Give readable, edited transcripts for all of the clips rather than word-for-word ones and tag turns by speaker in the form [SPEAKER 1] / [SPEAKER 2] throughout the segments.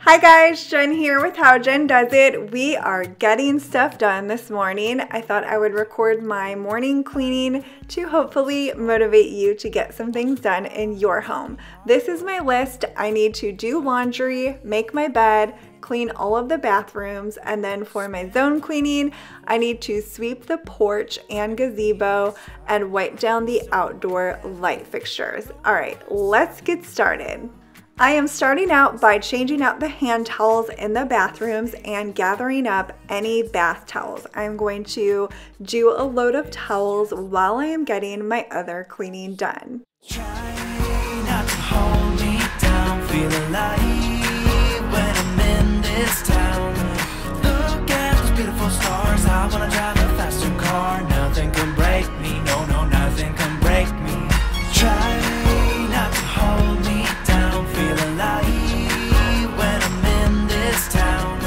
[SPEAKER 1] Hi guys, Jen here with How Jen Does It. We are getting stuff done this morning. I thought I would record my morning cleaning to hopefully motivate you to get some things done in your home. This is my list. I need to do laundry, make my bed, clean all of the bathrooms, and then for my zone cleaning, I need to sweep the porch and gazebo and wipe down the outdoor light fixtures. All right, let's get started. I am starting out by changing out the hand towels in the bathrooms and gathering up any bath towels. I'm going to do a load of towels while I am getting my other cleaning done.
[SPEAKER 2] Try not to hold me down, feel alive when I'm in this town. Look at those beautiful stars, I wanna drive a faster car. Nothing can break me, no, nothing can break me. Try not to hold me down, feel alive when I'm in this town.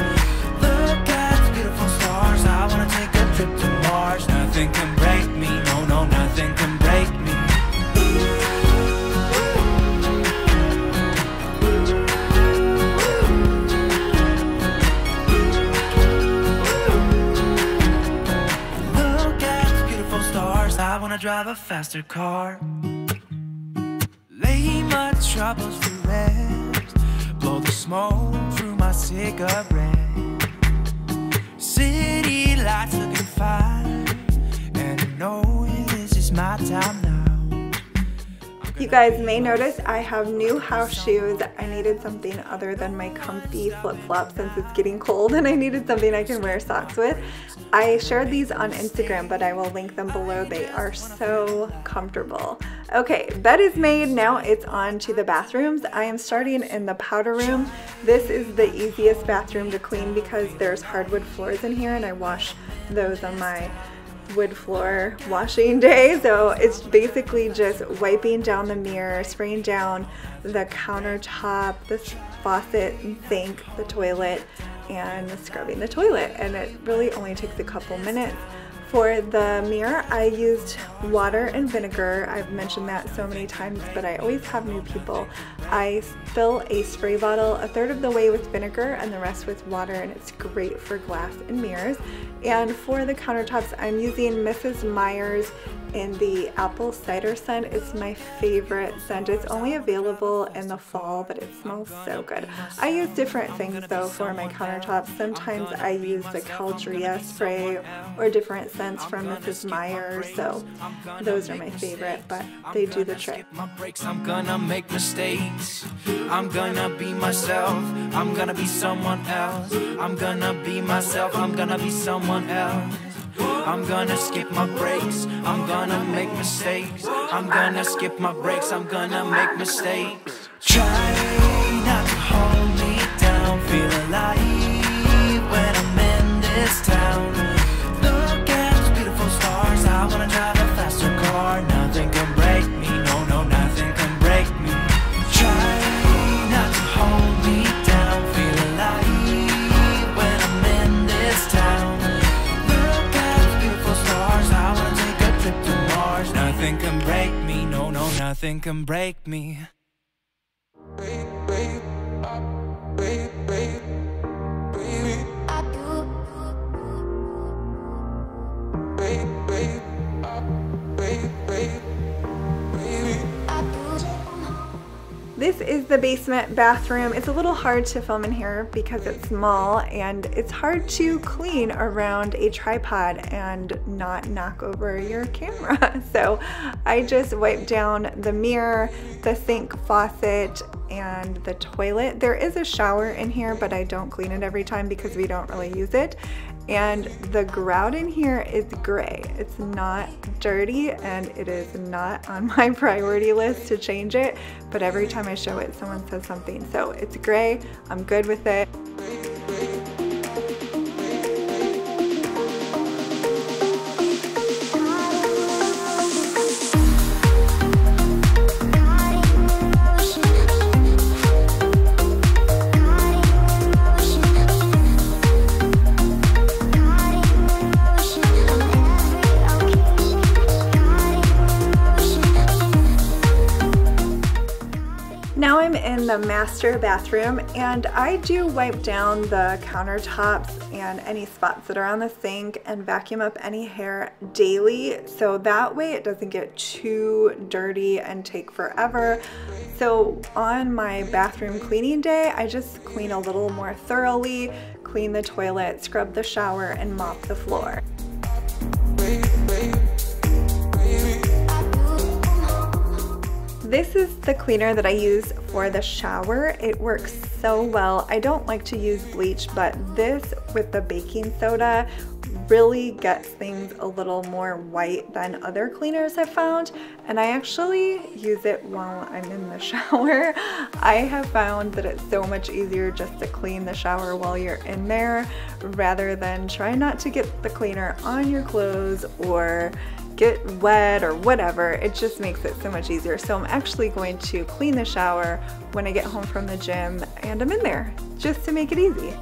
[SPEAKER 2] Look at those beautiful stars, I wanna take a trip to Mars. Nothing can break me, no, nothing can break me. I wanna drive a faster car. Lay my troubles to rest. Blow the smoke through my cigarette. City lights looking fine, and I know this is my time now.
[SPEAKER 1] You guys may notice I have new house shoes. I needed something other than my comfy flip-flops since it's getting cold, and I needed something I can wear socks with. I shared these on Instagram, but I will link them below. They are so comfortable. Okay, bed is made. Now it's on to the bathrooms. I am starting in the powder room. This is the easiest bathroom to clean because there's hardwood floors in here, and I wash those on my wood floor washing day. So it's basically just wiping down the mirror, spraying down the countertop, the faucet and sink, the toilet, and scrubbing the toilet, and it really only takes a couple minutes. For the mirror, I used water and vinegar. I've mentioned that so many times, but I always have new people. I fill a spray bottle a third of the way with vinegar and the rest with water, and it's great for glass and mirrors. And for the countertops, I'm using Mrs. Meyer's in the apple cider scent. It's my favorite scent. It's only available in the fall, but it smells so good. I use different things though for my countertops. Sometimes I use the Caldria spray or different scents from Mrs. Meyer's, so those are my favorite, but they do the trick.
[SPEAKER 2] I'm gonna make mistakes. I'm gonna be myself. I'm gonna be someone else. I'm gonna be myself. I'm gonna be someone else. I'm gonna skip my breaks. I'm gonna make mistakes. I'm gonna skip my breaks. I'm gonna make mistakes. Try not to hold me down. Feel alive when I'm in this town. Look at those beautiful stars. I wanna drive a faster car. Nothing can break me. No, nothing can break me. Try not to hold me down. Feel alive when I'm in this town. Nothing can break me, no, nothing can break me.
[SPEAKER 1] This is the basement bathroom. It's a little hard to film in here because it's small, and it's hard to clean around a tripod and not knock over your camera. So I just wiped down the mirror, the sink, faucet, and the toilet. There is a shower in here, but I don't clean it every time because we don't really use it. And the grout in here is gray. It's not dirty, and it is not on my priority list to change it, but every time I show it, someone says something. So it's gray, I'm good with it. Now I'm in the the master bathroom, and I do wipe down the countertops and any spots that are on the sink and vacuum up any hair daily, so that way it doesn't get too dirty and take forever. So on my bathroom cleaning day, I just clean a little more thoroughly, clean the toilet, scrub the shower, and mop the floor. This is the cleaner that I use for the shower. It works so well. I don't like to use bleach, but this with the baking soda really gets things a little more white than other cleaners I've found, and I actually use it while I'm in the shower. I have found that it's so much easier just to clean the shower while you're in there rather than try not to get the cleaner on your clothes or get wet or whatever. It just makes it so much easier. So I'm actually going to clean the shower when I get home from the gym and I'm in there just to make it easy.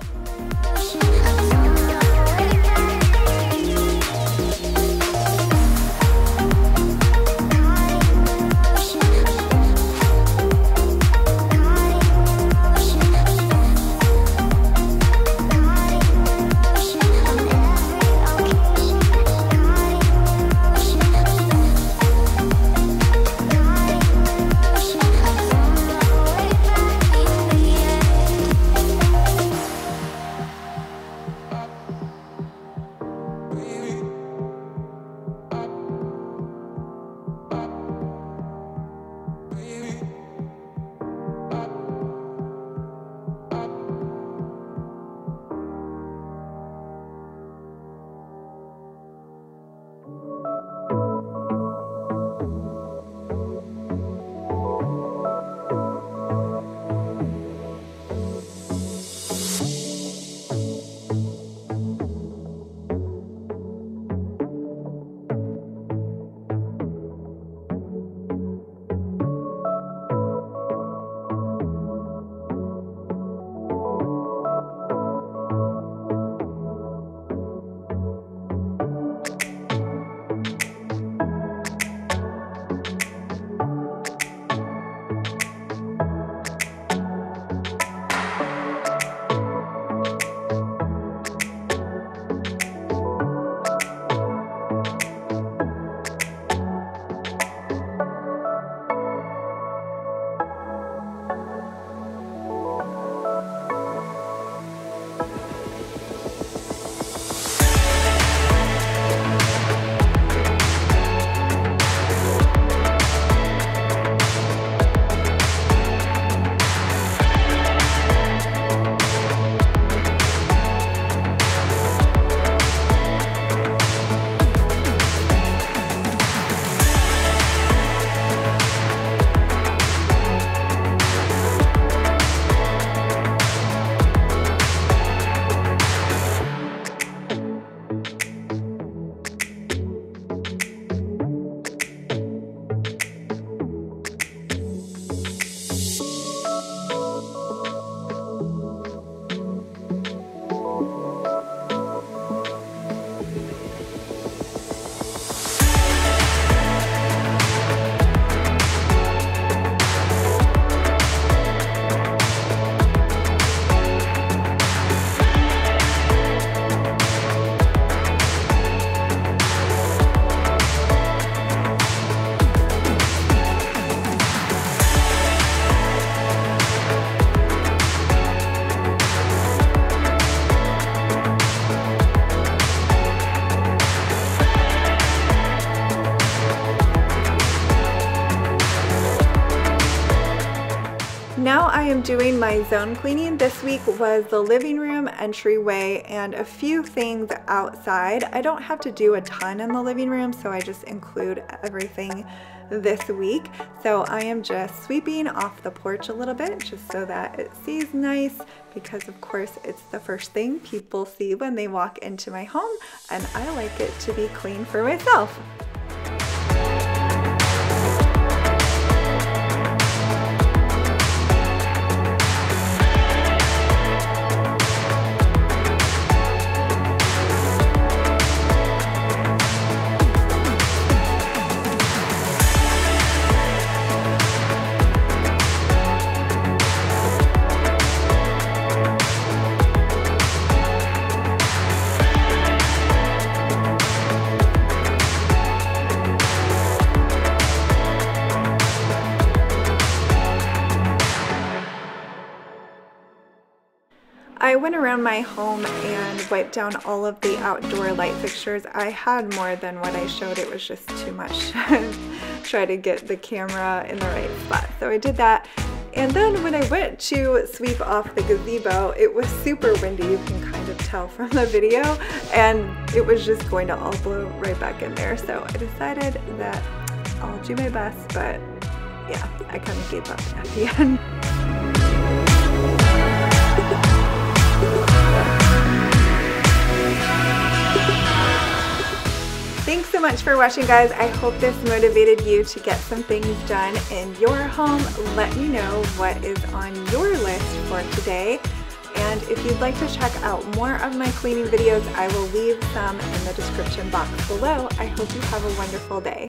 [SPEAKER 1] Now I am doing my zone cleaning. This week was the living room, entryway, and a few things outside. I don't have to do a ton in the living room, so I just include everything this week. So I am just sweeping off the porch a little bit just so that it sees nice, because of course it's the first thing people see when they walk into my home, and I like it to be clean for myself. I went around my home and wiped down all of the outdoor light fixtures. I had more than what I showed. It was just too much to try to get the camera in the right spot. So I did that. And then when I went to sweep off the gazebo, it was super windy. You can kind of tell from the video. And it was just going to all blow right back in there. So I decided that I'll do my best, but yeah, I kind of gave up at the end. Thanks so much for watching, guys. I hope this motivated you to get some things done in your home. Let me know what is on your list for today. And if you'd like to check out more of my cleaning videos, I will leave some in the description box below. I hope you have a wonderful day.